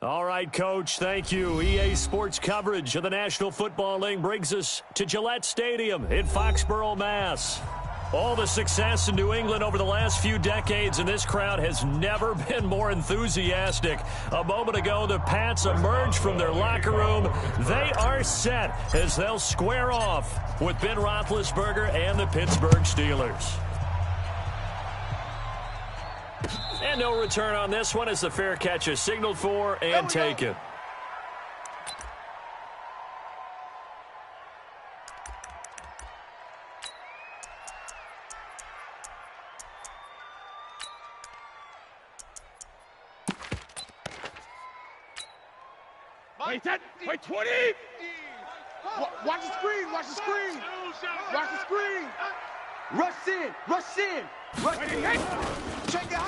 All right, Coach, thank you. EA Sports coverage of the National Football League brings us to Gillette Stadium in Foxborough, Mass. All the success in New England over the last few decades, and this crowd has never been more enthusiastic. A moment ago, the Pats emerged from their locker room. They are set as they'll square off with Ben Roethlisberger and the Pittsburgh Steelers. And no return on this one as the fair catch is signaled for and taken. Wait, 20! Watch the screen, watch the screen! Watch the screen! Rush in, rush in!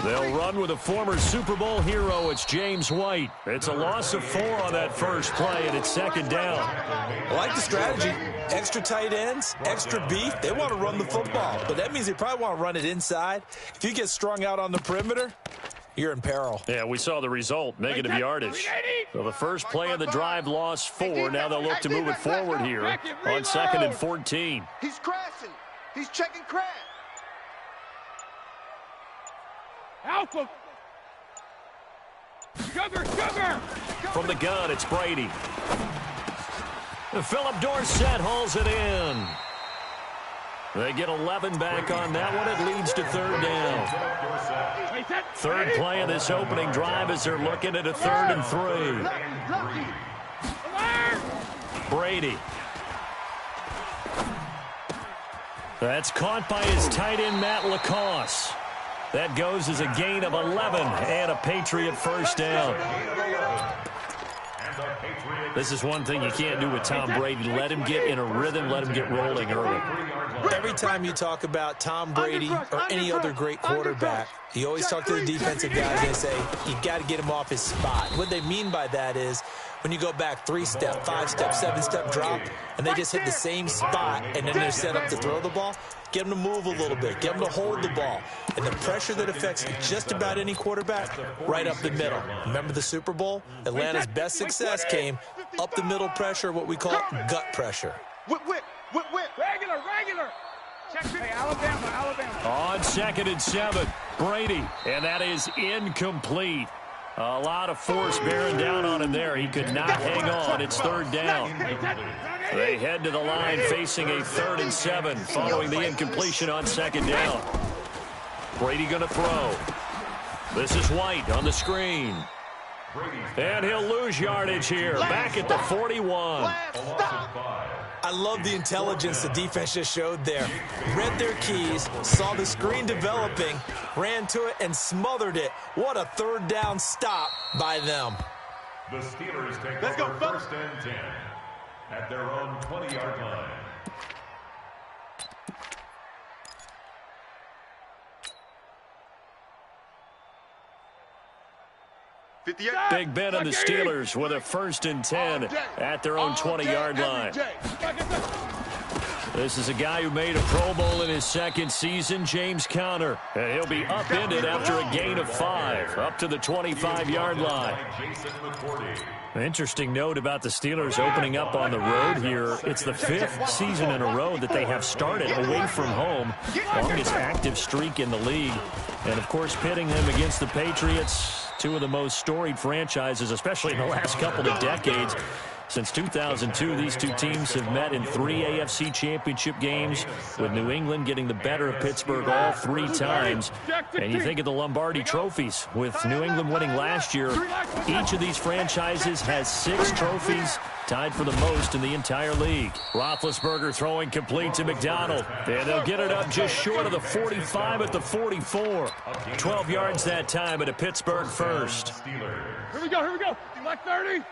They'll run with a former Super Bowl hero. It's James White. It's a loss of 4 on that first play, and it's second down. I like the strategy. Extra tight ends, extra beef. They want to run the football, but that means they probably want to run it inside. If you get strung out on the perimeter, you're in peril. Yeah, we saw the result, negative yardage. So the first play of the drive lost 4. Now they'll look to move it forward here on 2nd and 14. He's crashing. He's checking crash. Alpha. Sugar. From the gun, it's Brady. Philip Dorsett hauls it in. They get 11 back on that one. It leads to third down. Third play of this opening drive as they're looking at a 3rd and 3. Brady. That's caught by his tight end, Matt Lacoste. That goes as a gain of 11 and a Patriot first down. This is one thing you can't do with Tom Brady. Let him get in a rhythm, let him get rolling early. Every time you talk about Tom Brady or any other great quarterback, you always talk to the defensive guys and say, you got to get him off his spot. What they mean by that is when you go back 3-step, 5-step, 7-step drop, and they just hit the same spot, and then they're set up to throw the ball, get them to move a little bit, get them to hold the ball. And the pressure that affects just about any quarterback, right up the middle. Remember the Super Bowl? Atlanta's best success came up the middle pressure, what we call gut pressure. Whip. Regular. Hey, Alabama. On 2nd and 7, Brady, and that is incomplete. A lot of force bearing down on him there. He could not hang on. It's third down. They head to the line facing a 3rd and 7 following the incompletion on 2nd down. Brady going to throw. This is White on the screen. And he'll lose yardage here. Back at the 41. I love the intelligence the defense just showed there. Read their keys, saw the screen developing, ran to it, and smothered it. What a third down stop by them. The Steelers take over 1st and 10 at their own 20-yard line. Big Ben and the Steelers with a 1st and 10 at their own 20-yard line. This is a guy who made a Pro Bowl in his 2nd season, James Conner. And he'll be upended after a gain of 5, up to the 25-yard line. An interesting note about the Steelers opening up on the road here. It's the 5th season in a row that they have started away from home. Longest active streak in the league. And, of course, pitting them against the Patriots, two of the most storied franchises, especially in the last couple of decades. Since 2002, these two teams have met in 3 AFC championship games, with New England getting the better of Pittsburgh all 3 times. And you think of the Lombardi trophies, with New England winning last year. Each of these franchises has 6 trophies, tied for the most in the entire league. Roethlisberger throwing complete to McDonald. And they'll get it up just short of the 45 at the 44. 12 yards that time at a Pittsburgh first. Here we go. Black 30.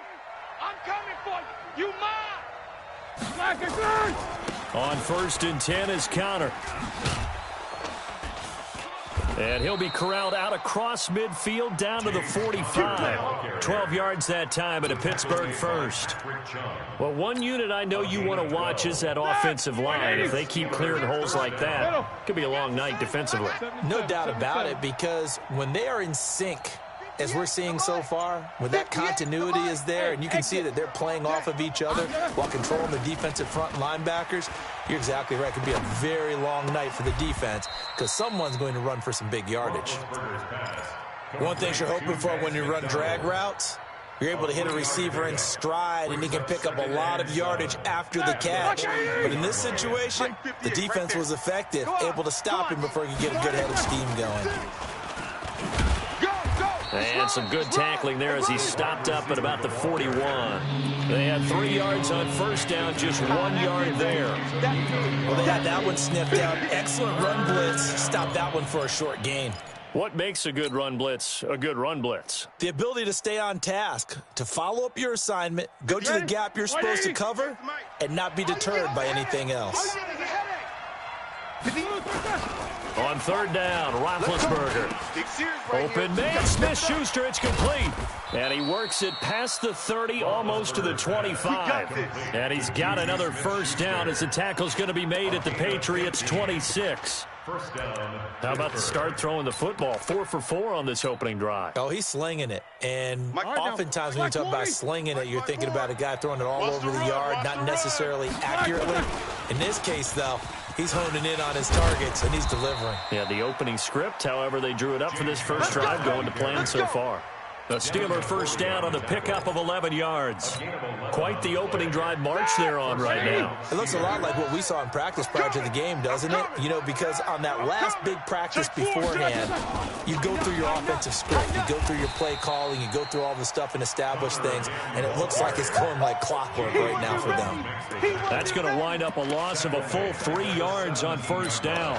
I'm coming for you. You mine. Black is third. On 1st and 10 is Conner. And he'll be corralled out across midfield down to the 45. 12 yards that time at a Pittsburgh first. Well, one unit I know you want to watch is that offensive line. If they keep clearing holes like that, it could be a long night defensively. No doubt about it, because when they are in sync, as we're seeing so far, when that continuity is there, and you can see that they're playing off of each other while controlling the defensive front linebackers, you're exactly right. It could be a very long night for the defense because someone's going to run for some big yardage. One thing you're hoping for when you run drag routes, you're able to hit a receiver in stride, and he can pick up a lot of yardage after the catch. But in this situation, the defense was effective, able to stop him before he could get a good head of steam going. And some good tackling there as he stopped up at about the 41. They had 3 yards on first down, just 1 yard there. Well, they had that one sniffed out. Excellent run blitz. Stopped that one for a short gain. What makes a good run blitz a good run blitz? The ability to stay on task, to follow up your assignment, go to the gap you're supposed to cover, and not be deterred by anything else. On third down, Roethlisberger. Open man, Smith-Schuster, it's complete. And he works it past the 30, almost to the 25. And he's got another first down as the tackle's going to be made at the Patriots' 26. First down. How about the start throwing the football? 4 for 4 on this opening drive. Oh, he's slinging it. And oftentimes when you talk about slinging it, you're thinking about a guy throwing it all over the yard, not necessarily accurately. In this case, though, he's honing in on his targets, and he's delivering. Yeah, the opening script, however, they drew it up for this first drive, going to plan so far. The Steeler first down on the pickup of 11 yards. Quite the opening drive march they're on right now. It looks a lot like what we saw in practice prior to the game, doesn't it? You know, because on that last big practice beforehand, you go through your offensive script, you go through your play calling, you go through all the stuff and establish things, and it looks like it's going like clockwork right now for them. That's going to wind up a loss of a full 3 yards on first down.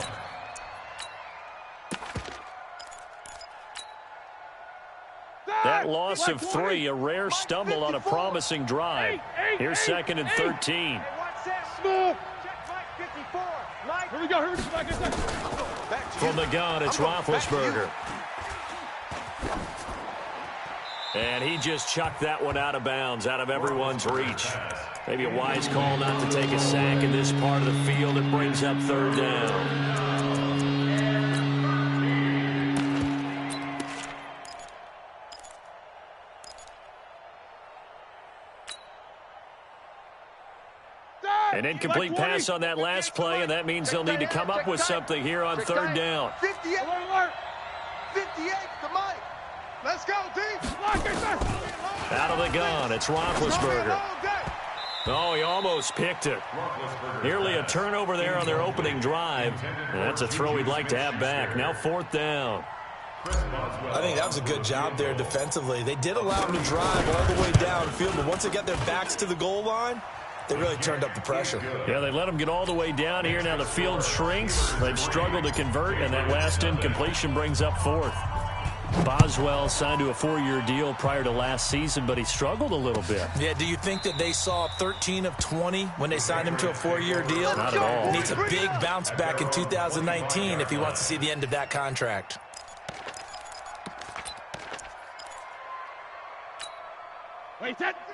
That loss of 3, a rare stumble on a promising drive. Here's 2nd and 13. From the gun, it's Roethlisberger. And he just chucked that one out of bounds, out of everyone's reach. Maybe a wise call not to take a sack in this part of the field. It brings up third down. An incomplete pass on that last play, and that means they'll need to come up with something here on third down. 58, the mic. Let's go, D. Out of the gun, it's Roethlisberger. Oh, he almost picked it. Nearly a turnover there on their opening drive. And that's a throw he'd like to have back. Now 4th down. I think that was a good job there defensively. They did allow him to drive all the way downfield, but once they got their backs to the goal line, they really turned up the pressure. Yeah, they let them get all the way down here. Now the field shrinks. They've struggled to convert, and that last incompletion brings up 4th. Boswell signed to a 4-year deal prior to last season, but he struggled a little bit. Yeah, do you think that they saw 13 of 20 when they signed him to a 4-year deal? Not at all. Needs a big bounce back in 2019 if he wants to see the end of that contract.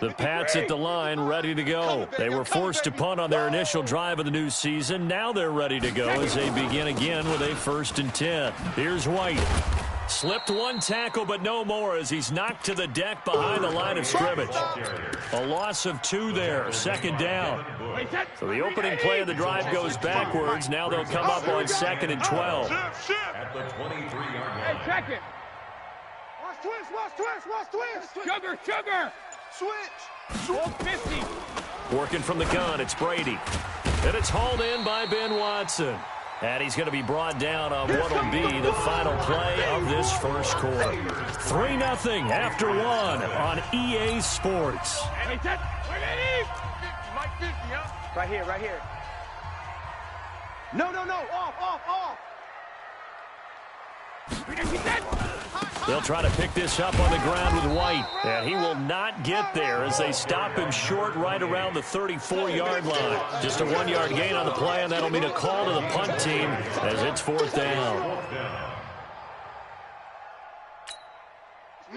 The Pats at the line, ready to go. They were forced to punt on their initial drive of the new season. Now they're ready to go as they begin again with a 1st and 10. Here's White. Slipped one tackle, but no more as he's knocked to the deck behind the line of scrimmage. A loss of 2 there, 2nd down. So the opening play of the drive goes backwards. Now they'll come up on 2nd and 12. At the 23-yard line. Hey, check it. Watch twist. Sugar. Switch. 50. Working from the gun, it's Brady. And it's hauled in by Ben Watson. And he's going to be brought down on what will be the final play of this first quarter. 3-0 after 1 on EA Sports. Right here. No. Off. They'll try to pick this up on the ground with White. And he will not get there as they stop him short right around the 34-yard line. Just a 1-yard gain on the play, and that'll mean a call to the punt team as it's 4th down.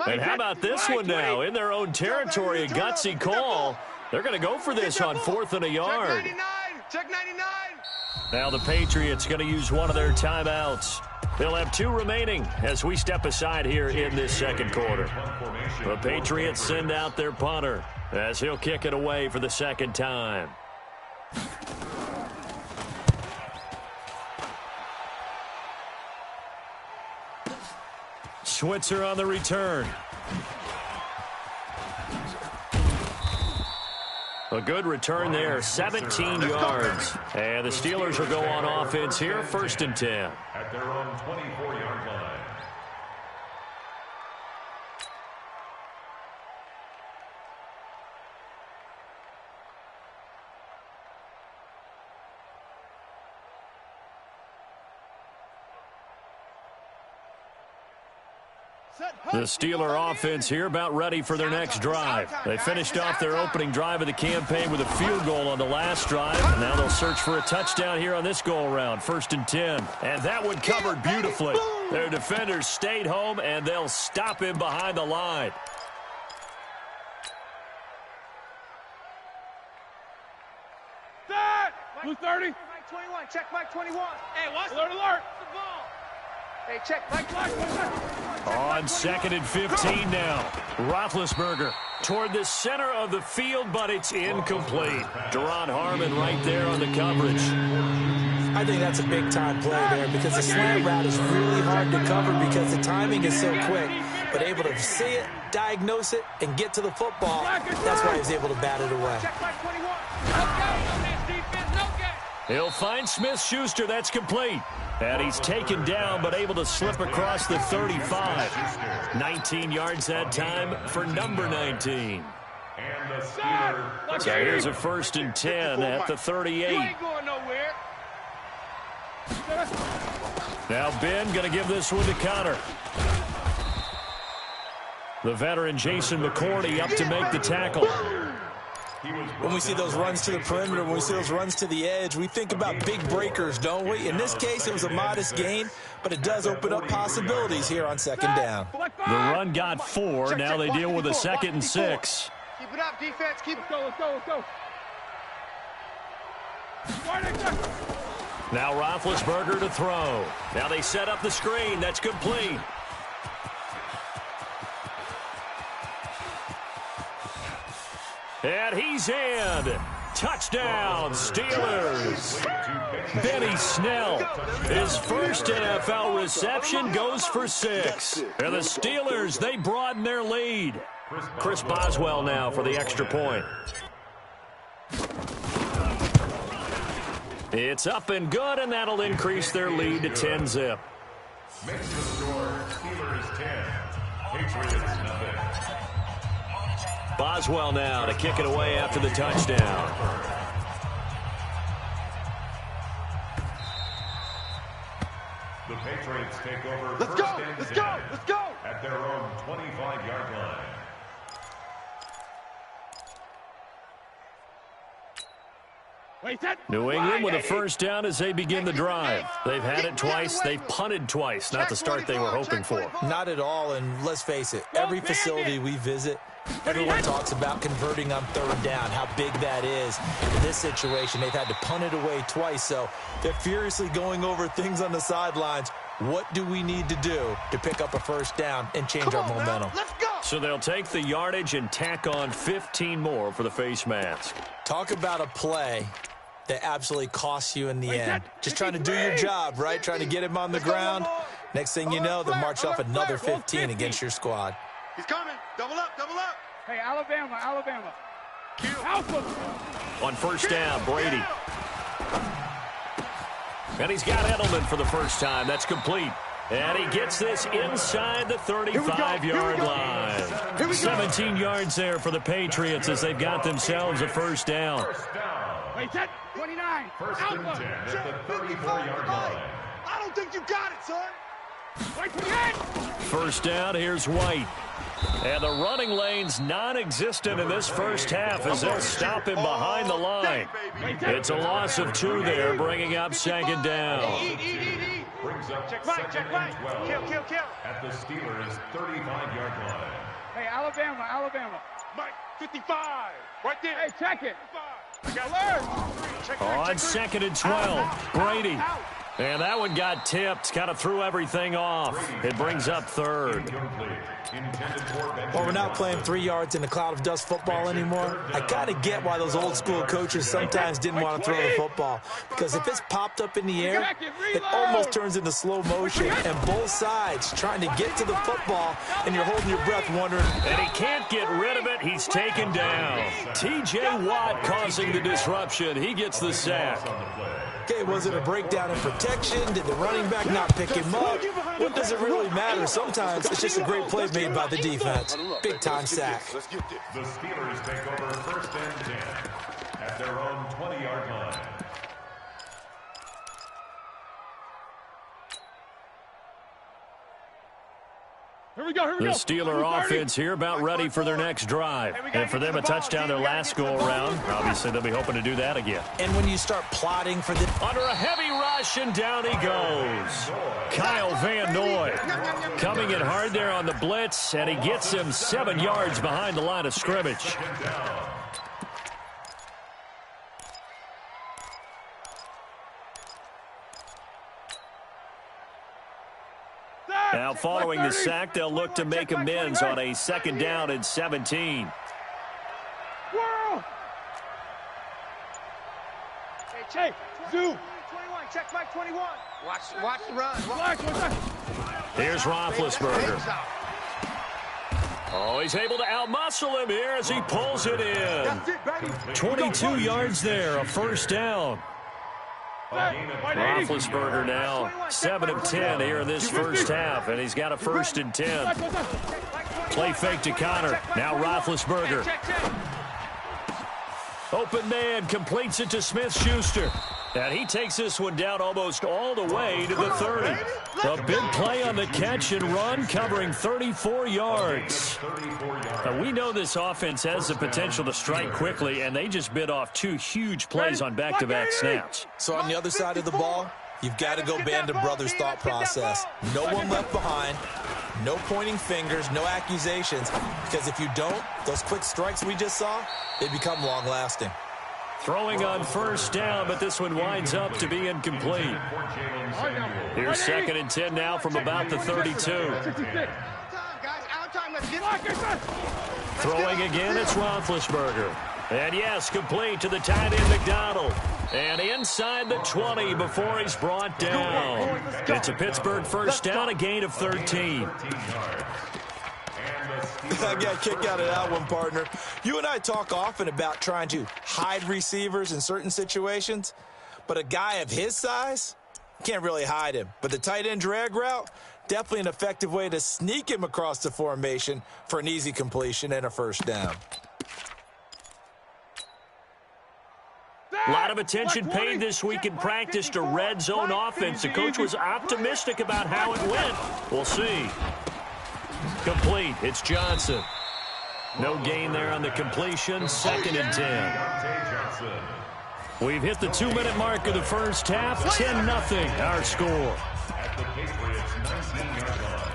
And how about this one now? In their own territory, a gutsy call. They're going to go for this on 4th and a yard. Check 99. Now the Patriots going to use one of their timeouts. They'll have 2 remaining as we step aside here in this second quarter. The Patriots send out their punter as he'll kick it away for the second time. Switzer on the return. A good return there, 17 yards. And the Steelers will go on offense here, 1st and 10. At their own 24-yard line. The Steeler offense here about ready for their next drive. They finished off their opening drive of the campaign with a field goal on the last drive. And now they'll search for a touchdown here on this go-around, 1st and 10. And that one covered beautifully. Their defenders stayed home, and they'll stop him behind the line. Blue 30. Mike 21. Check Mike 21. Hey, what's alert, alert. The ball. Hey, check Mike 21. On 2nd and 15 now. Roethlisberger toward the center of the field, but it's incomplete. Deron Harmon right there on the coverage. I think that's a big-time play there because the slant route is really hard to cover because the timing is so quick. But able to see it, diagnose it, and get to the football, that's why he was able to bat it away. Check Mike 21. Okay, defense, okay. He'll find Smith-Schuster. That's complete. And he's taken down, but able to slip across the 35. 19 yards that time for number 19. And the Steelers. So here's a 1st and 10 at the 38. You ain't going nowhere. Now Ben going to give this one to Connor. The veteran Jason McCourty up to make the tackle. When we see those runs to the perimeter, when we see those runs to the edge, we think about big breakers, don't we? In this case, it was a modest gain, but it does open up possibilities here on 2nd down. The run got 4. Now they deal with a 2nd and 6. Keep it up, defense. Keep it going. Let's go. Now Roethlisberger to throw. Now they set up the screen. That's complete. And he's in. Touchdown, Steelers. Benny Snell, his first NFL reception, goes for 6. And the Steelers, they broaden their lead. Chris Boswell now for the extra point. It's up and good, and that'll increase their lead to 10-zip. Makes the score Steelers 10, Patriots nothing. Boswell now to kick it away after the touchdown. The Patriots take over. Let's go. At their own 25-yard line. New England with a 1st down as they begin the drive. They've had it twice. They've punted twice. Not the start they were hoping for. Not at all, and let's face it, every facility we visit, everyone talks about converting on 3rd down, how big that is. In this situation, they've had to punt it away twice, so they're furiously going over things on the sidelines. What do we need to do to pick up a 1st down and change our momentum? Let's go. So they'll take the yardage and tack on 15 more for the face mask. Talk about a play that absolutely costs you in the end. Just trying to do your job, right? Trying to get him on the ground. Next thing you know, they march off another 15 against your squad. He's coming. Double up. Hey, Alabama. On 1st down, Brady. And he's got Edelman for the first time. That's complete. And he gets this inside the 35-yard line. 17 yards there for the Patriots as they've got themselves a 1st down. Wait, 29. 1st and 10 at the 34-yard line. I don't think you got it, son. 1st down, here's White. And the running lane's non-existent in this first half as they'll stop him behind the line. It's a loss of 2 there, bringing up 2nd down. Brings up Check 2nd right. and 12 Kill. at the Steelers' 35-yard line. Hey, Alabama. Mike, 55. Right there. Hey, check it. On 2nd and 12, Brady. And that one got tipped, kind of threw everything off. It brings up 3rd. Well, we're not playing 3 yards in a cloud of dust football anymore. I kind of get why those old school coaches sometimes didn't want to throw the football. Because if it's popped up in the air, it almost turns into slow motion. And both sides trying to get to the football, and you're holding your breath wondering. And he can't get rid of it. He's taken down. T.J. Watt causing the disruption. He gets the sack. Okay, was it a breakdown in protection? Did the running back not pick him up? What does it really matter? Sometimes it's just a great play made by the defense. Big-time sack. The Steelers take over 1st and 10 at their own 20-yard line. Here we go. The Steeler offense here about ready for their next drive. And for them, a touchdown their last go-around. Obviously, they'll be hoping to do that again. And when you start plotting for the... Under a heavy rush, and down he goes. Kyle Van Noy coming in hard there on the blitz, and he gets him 7 yards behind the line of scrimmage. Now, following the sack, they'll look to make amends on a 2nd down and 17. Hey, Che, zoom. 21, check Mike 21. Watch the run. Here's Roethlisberger. Oh, he's able to outmuscle him here as he pulls it in. 22 yards there, a 1st down. Roethlisberger now 7 of 10 here in this 1st half, and he's got a 1st and 10. Play fake to Connor. Now Roethlisberger. Open man completes it to Smith-Schuster. And he takes this one down almost all the way to the 30. A big play on the catch and run, covering 34 yards. Now, we know this offense has the potential to strike quickly, and they just bit off 2 huge plays on back-to-back snaps. So on the other side of the ball, you've got to go band of brothers thought process. No one left behind, no pointing fingers, no accusations, because if you don't, those quick strikes we just saw, they become long-lasting. Throwing on 1st down, but this one winds up to be incomplete. Here's 2nd and 10 now from about the 32. Throwing again, it's Roethlisberger. And yes, complete to the tight end McDonald. And inside the 20 before he's brought down. It's a Pittsburgh 1st down, a gain of 13. I got a kick out of that one, partner. You and I talk often about trying to hide receivers in certain situations, but a guy of his size can't really hide him. But the tight end drag route, definitely an effective way to sneak him across the formation for an easy completion and a 1st down. A lot of attention paid this week in practice to red zone offense. The coach was optimistic about how it went. We'll see. Complete. It's Johnson. No gain there on the completion. 2nd and 10. We've hit the 2-minute mark of the 1st half. 10-0 our score. At the Patriots' 19-yard line.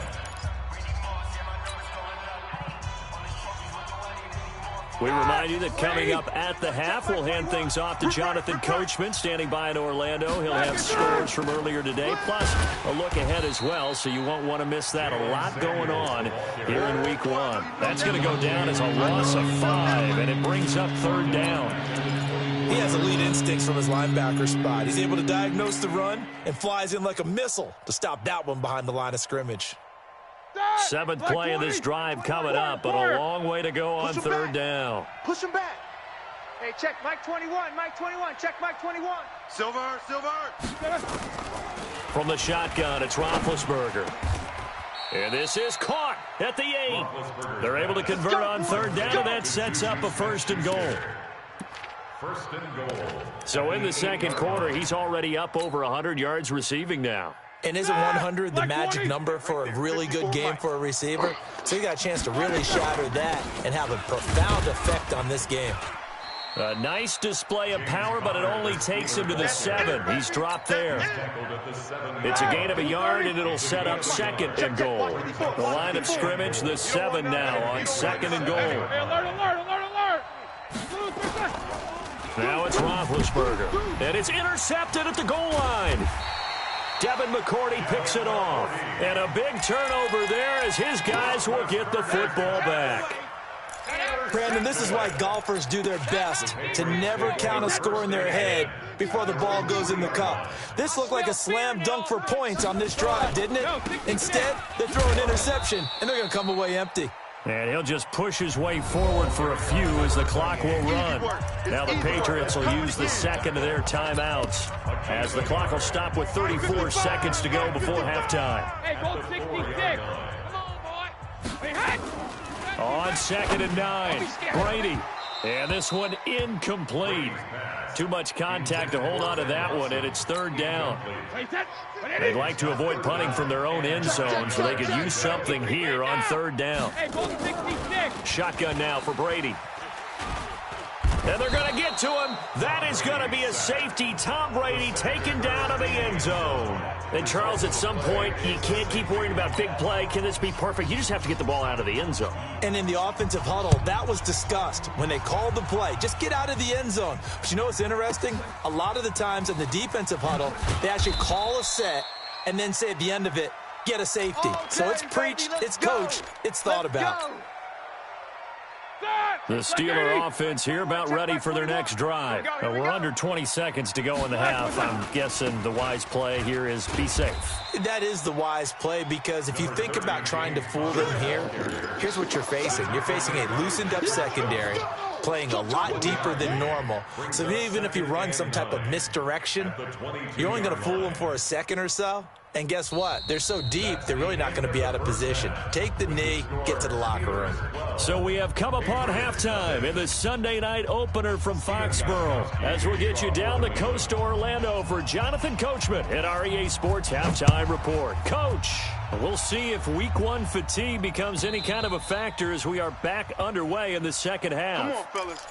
We remind you that coming up at the half, we'll hand things off to Jonathan Coachman, standing by in Orlando. He'll have scores from earlier today, plus a look ahead as well, so you won't want to miss that. A lot going on here in Week 1. That's going to go down as a loss of 5, and it brings up 3rd down. He has elite instincts from his linebacker spot. He's able to diagnose the run and flies in like a missile to stop that one behind the line of scrimmage. 7th play of this drive coming up, but a long way to go on 3rd down. Push him back. Hey, check Mike 21. Mike 21. Check Mike 21. Silver. From the shotgun, it's Roethlisberger. And this is caught at the 8. They're able to convert on 3rd down, and that sets up a 1st and goal. 1st and goal. So in the 2nd quarter, he's already up over 100 yards receiving now. And isn't 100 the magic number for a really good game for a receiver? So you got a chance to really shatter that and have a profound effect on this game. A nice display of power, but it only takes him to the 7. He's dropped there. It's a gain of a yard, and it'll set up 2nd and goal. The line of scrimmage, the 7 now on 2nd and goal. Now it's Roethlisberger. And it's intercepted at the goal line. Devin McCourty picks it off. And a big turnover there as his guys will get the football back. Brandon, this is why golfers do their best to never count a score in their head before the ball goes in the cup. This looked like a slam dunk for points on this drive, didn't it? Instead, they throw an interception, and they're going to come away empty. And he'll just push his way forward for a few as the clock will run. Now the Patriots will use the second of their timeouts as the clock will stop with 34 seconds to go before halftime. Hey, go 66. Come on, boy. Hey, hey. On 2nd and 9, Brady. And this one incomplete. Too much contact to hold on to that one, and it's 3rd down. They'd like to avoid punting from their own end zone so they could use something here on 3rd down. Shotgun now for Brady. And they're going to get to him. That is going to be a safety. Tom Brady taken down in the end zone. And, Charles, at some point, you can't keep worrying about big play. Can this be perfect? You just have to get the ball out of the end zone. And in the offensive huddle, that was discussed when they called the play. Just get out of the end zone. But you know what's interesting? A lot of the times in the defensive huddle, they actually call a set and then say at the end of it, get a safety. Okay, so it's preached, it's coached, it's thought about. The Steeler offense here about ready for their next drive. We're under 20 seconds to go in the half. I'm guessing the wise play here is be safe. That is the wise play because if you think about trying to fool them here, here's what you're facing. You're facing a loosened up secondary, playing a lot deeper than normal. So even if you run some type of misdirection, you're only going to fool them for a second or so. And guess what? They're so deep, they're really not going to be out of position. Take the knee, get to the locker room. So we have come upon halftime in the Sunday night opener from Foxborough. As we'll get you down the coast to Orlando for Jonathan Coachman at our EA Sports Halftime Report. Coach, we'll see if Week 1 fatigue becomes any kind of a factor as we are back underway in the second half. Come on, fellas.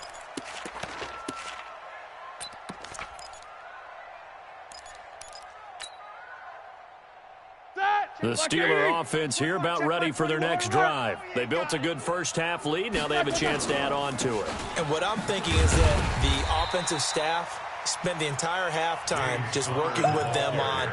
The Steeler offense here about ready for their next drive. They built a good first-half lead. Now they have a chance to add on to it. And what I'm thinking is that the offensive staff spent the entire halftime just working with them on,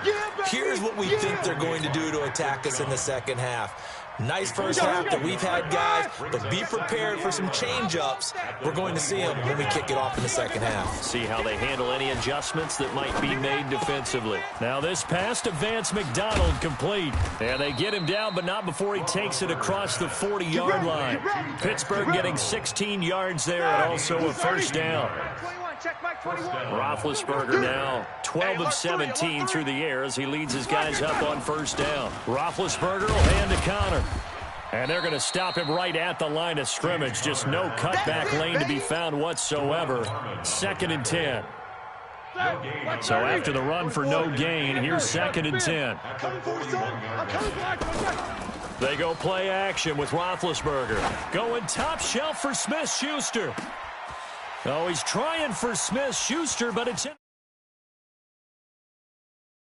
here's what we think they're going to do to attack us in the second half. Nice first half that we've had, guys, but be prepared for some change-ups. We're going to see them when we kick it off in the second half. See how they handle any adjustments that might be made defensively. Now this pass to Vance McDonald complete. And they get him down, but not before he takes it across the 40-yard line. Pittsburgh getting 16 yards there and also a first down. Roethlisberger now 12 of 17 through the air as he leads his guys up on first down. Roethlisberger will hand to Connor. And they're going to stop him right at the line of scrimmage. Just no cutback lane to be found whatsoever. 2nd and 10. So after the run for no gain, here's 2nd and 10. They go play action with Roethlisberger. Going top shelf for Smith-Schuster. Oh, he's trying for Smith-Schuster, but it's in.